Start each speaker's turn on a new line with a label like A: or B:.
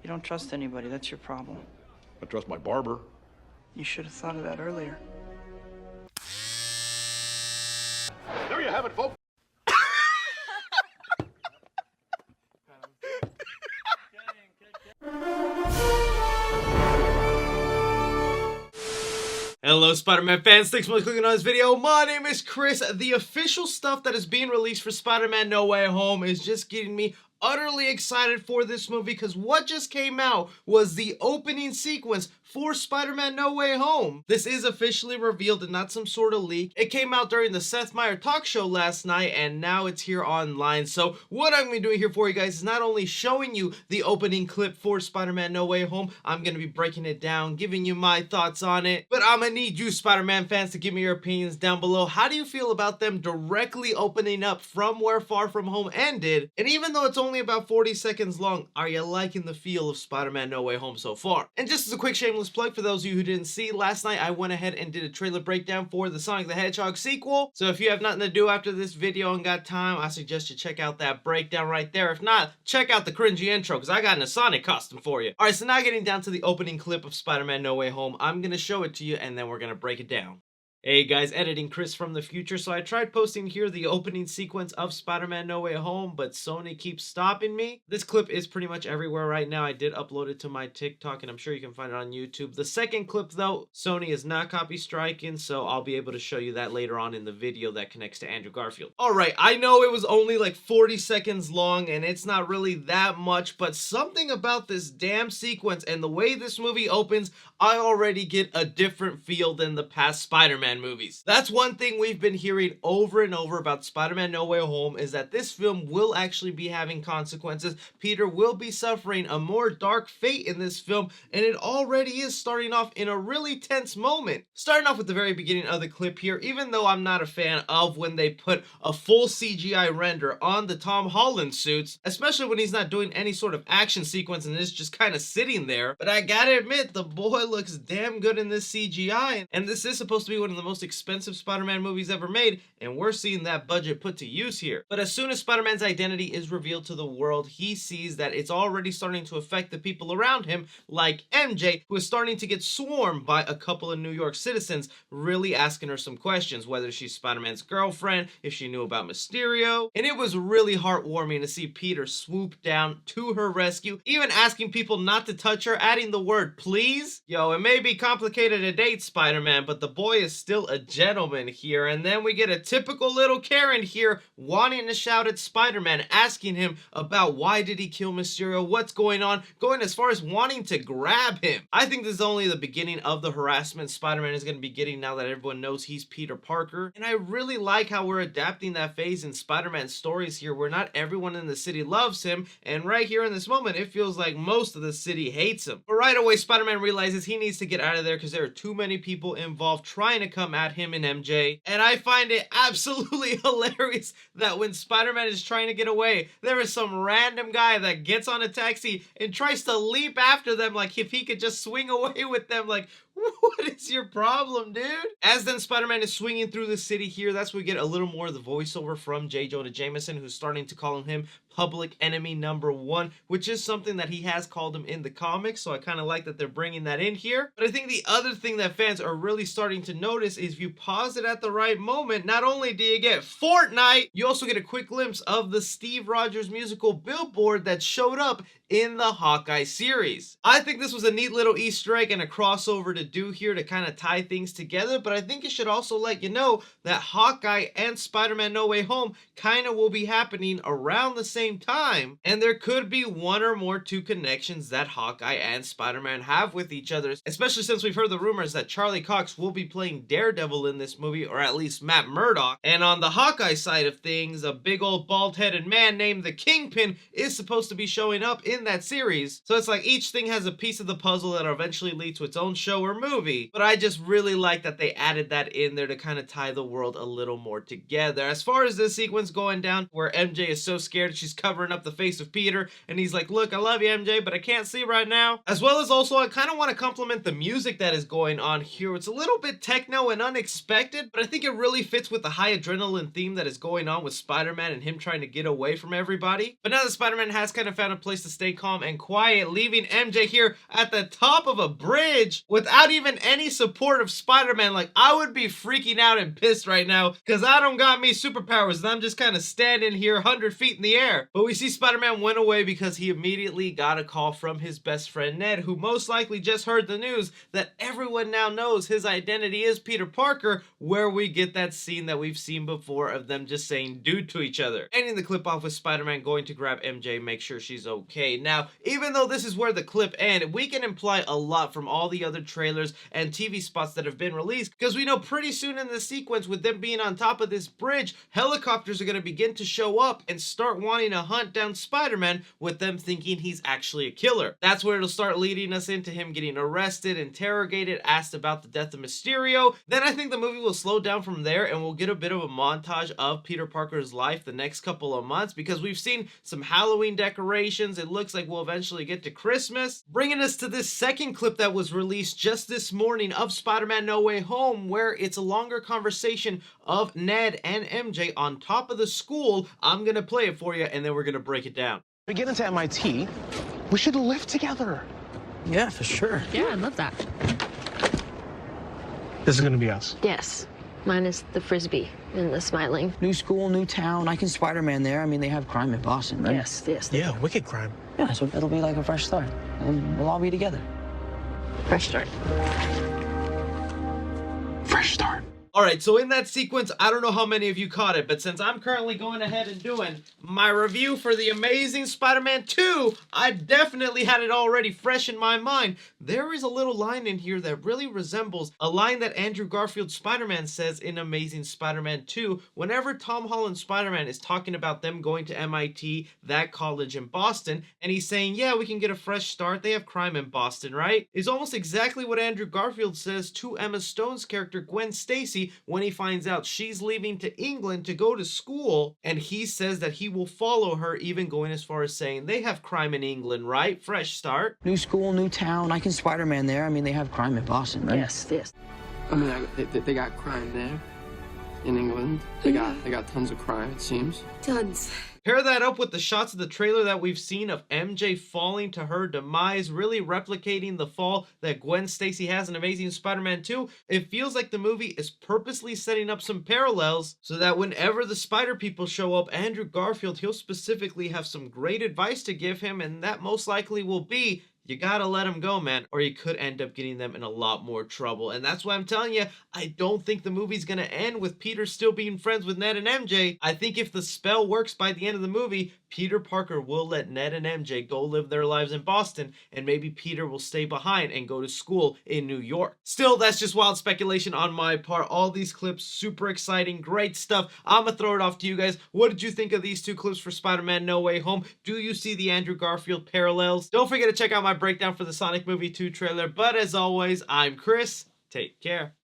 A: You don't trust anybody, that's your problem.
B: I trust my barber.
A: You should have thought of that earlier.
B: There you have it, folks.
C: Hello Spider-Man fans, thanks so much for clicking on this video. My name is Chris. The official stuff that is being released for Spider-Man No Way Home is just getting me utterly excited for this movie, because what just came out was the opening sequence for Spider-Man No Way Home. This is officially revealed and not some sort of leak. It came out during the Seth Meyers talk show last night, and now it's here online. So what I'm going to be doing here for you guys is not only showing you the opening clip for Spider-Man No Way Home, I'm going to be breaking it down, giving you my thoughts on it, but I'm going to need you Spider-Man fans to give me your opinions down below. How do you feel about them directly opening up from where Far From Home ended? And even though it's only about 40 seconds long, are you liking the feel of Spider-Man No Way Home so far? And just as a quick shameless plug for those of you who didn't see, last night I went ahead and did a trailer breakdown for the Sonic the Hedgehog sequel. So if you have nothing to do after this video and got time, I suggest you check out that breakdown right there. If not, check out the cringy intro, because I got in a Sonic costume for you. Alright, so now getting down to the opening clip of Spider-Man No Way Home, I'm going to show it to you and then we're going to break it down. Hey guys, editing Chris from the future. So I tried posting here the opening sequence of Spider-Man No Way Home, but Sony keeps stopping me. This clip is pretty much everywhere right now. I did upload it to my TikTok, and I'm sure you can find it on YouTube. The second clip though, Sony is not copy striking, so I'll be able to show you that later on in the video that connects to Andrew Garfield. Alright, I know it was only like 40 seconds long, and it's not really that much, but something about this damn sequence and the way this movie opens, I already get a different feel than the past Spider-Man movies. That's one thing we've been hearing over and over about Spider-Man No Way Home, is that this film will actually be having consequences. Peter will be suffering a more dark fate in this film, and it already is starting off in a really tense moment. Starting off with the very beginning of the clip here, even though I'm not a fan of when they put a full CGI render on the Tom Holland suits, especially when he's not doing any sort of action sequence and is just kind of sitting there. But I gotta admit, the boy looks damn good in this CGI, and this is supposed to be one of the most expensive Spider-Man movies ever made, and we're seeing that budget put to use here. But as soon as Spider-Man's identity is revealed to the world, he sees that it's already starting to affect the people around him, like MJ, who is starting to get swarmed by a couple of New York citizens, really asking her some questions, whether she's Spider-Man's girlfriend, if she knew about Mysterio. And it was really heartwarming to see Peter swoop down to her rescue, even asking people not to touch her, adding the word please. Yo, it may be complicated to date Spider-Man, but the boy is still a gentleman here. And then we get a typical little Karen here wanting to shout at Spider-Man, asking him about why did he kill Mysterio, what's going on, going as far as wanting to grab him. I think this is only the beginning of the harassment Spider-Man is going to be getting now that everyone knows he's Peter Parker. And I really like how we're adapting that phase in Spider-Man's stories here, where not everyone in the city loves him, and right here in this moment it feels like most of the city hates him. But right away Spider-Man realizes he needs to get out of there because there are too many people involved trying to come at him and MJ. And I find it absolutely hilarious that when Spider-Man is trying to get away, there is some random guy that gets on a taxi and tries to leap after them like if he could just swing away with them. Like, what is your problem, dude? As then Spider-Man is swinging through the city here, that's where we get a little more of the voiceover from J. Jonah Jameson, who's starting to call him public enemy number one, which is something that he has called him in the comics, so I kind of like that they're bringing that in here. But I think the other thing that fans are really starting to notice is if you pause it at the right moment, not only do you get Fortnite, you also get a quick glimpse of the Steve Rogers musical billboard that showed up in the Hawkeye series. I think this was a neat little Easter egg and a crossover to do here to kind of tie things together, but I think it should also let you know that Hawkeye and Spider-Man No Way Home kind of will be happening around the same time, and there could be one or more two connections that Hawkeye and Spider-Man have with each other, especially since we've heard the rumors that Charlie Cox will be playing Daredevil in this movie, or at least Matt Murdock. And on the Hawkeye side of things, a big old bald-headed man named the Kingpin is supposed to be showing up in that series. So it's like each thing has a piece of the puzzle that'll eventually lead to its own show or movie. But I just really like that they added that in there to kind of tie the world a little more together. As far as this sequence going down, where MJ is so scared she's covering up the face of Peter, and he's like, look, I love you, MJ, but I can't see right now. As well as also, I kind of want to compliment the music that is going on here. It's a little bit techno and unexpected, but I think it really fits with the high adrenaline theme that is going on with Spider-Man and him trying to get away from everybody. But now that Spider-Man has kind of found a place to stay stay calm and quiet, leaving MJ here at the top of a bridge without even any support of Spider-Man. Like, I would be freaking out and pissed right now because I don't got me superpowers and I'm just kind of standing here 100 feet in the air. But we see Spider-Man went away because he immediately got a call from his best friend Ned, who most likely just heard the news that everyone now knows his identity is Peter Parker, where we get that scene that we've seen before of them just saying dude to each other. Ending the clip off with Spider-Man going to grab MJ, make sure she's okay. Now, even though this is where the clip ends, we can imply a lot from all the other trailers and TV spots that have been released, because we know pretty soon in the sequence with them being on top of this bridge, helicopters are going to begin to show up and start wanting to hunt down Spider-Man, with them thinking he's actually a killer. That's where it'll start leading us into him getting arrested, interrogated, asked about the death of Mysterio. Then I think the movie will slow down from there and we'll get a bit of a montage of Peter Parker's life the next couple of months, because we've seen some Halloween decorations. It looks like we'll eventually get to Christmas, bringing us to this second clip that was released just this morning of Spider-Man No Way Home, where it's a longer conversation of Ned and MJ on top of the school. I'm gonna play it for you and then we're gonna break it down.
D: We get into MIT, we should live together.
A: Yeah, for sure.
E: Yeah, I'd love that.
D: This is gonna be us.
E: Yes. Minus the frisbee and the smiling.
F: New school, new town. I can Spider-Man there. I mean, they have crime in Boston, right?
E: Yes.
D: Yeah, wicked crime.
F: Yeah, so it'll be like a fresh start. And we'll all be together.
E: Fresh start.
D: Fresh start.
C: Alright, so in that sequence, I don't know how many of you caught it, but since I'm currently going ahead and doing my review for The Amazing Spider-Man 2, I definitely had it already fresh in my mind. There is a little line in here that really resembles a line that Andrew Garfield Spider-Man says in Amazing Spider-Man 2 whenever Tom Holland Spider-Man is talking about them going to MIT, that college in Boston, and he's saying, yeah, we can get a fresh start, they have crime in Boston, right? It's almost exactly what Andrew Garfield says to Emma Stone's character Gwen Stacy when he finds out she's leaving to England to go to school, and he says that he will follow her, even going as far as saying they have crime in England, right? Fresh start.
F: New school, new town. I can Spider-Man there. I mean, they have crime in Boston, right?
E: Yes.
G: I mean, they got crime there in England. They got tons of crime, it seems.
E: Tons.
C: Pair that up with the shots of the trailer that we've seen of MJ falling to her demise, really replicating the fall that Gwen Stacy has in Amazing Spider-Man 2. It feels like the movie is purposely setting up some parallels so that whenever the Spider People show up, Andrew Garfield, he'll specifically have some great advice to give him, and that most likely will be, you gotta let him go, man, or you could end up getting them in a lot more trouble. And that's why I'm telling you, I don't think the movie's gonna end with Peter still being friends with Ned and MJ. I think if the spell works by the end of the movie, Peter Parker will let Ned and MJ go live their lives in Boston, and maybe Peter will stay behind and go to school in New York. Still, that's just wild speculation on my part. All these clips, super exciting, great stuff. I'm gonna throw it off to you guys. What did you think of these two clips for Spider-Man No Way Home? Do you see the Andrew Garfield parallels? Don't forget to check out my breakdown for the Sonic Movie 2 trailer. But as always, I'm Chris. Take care.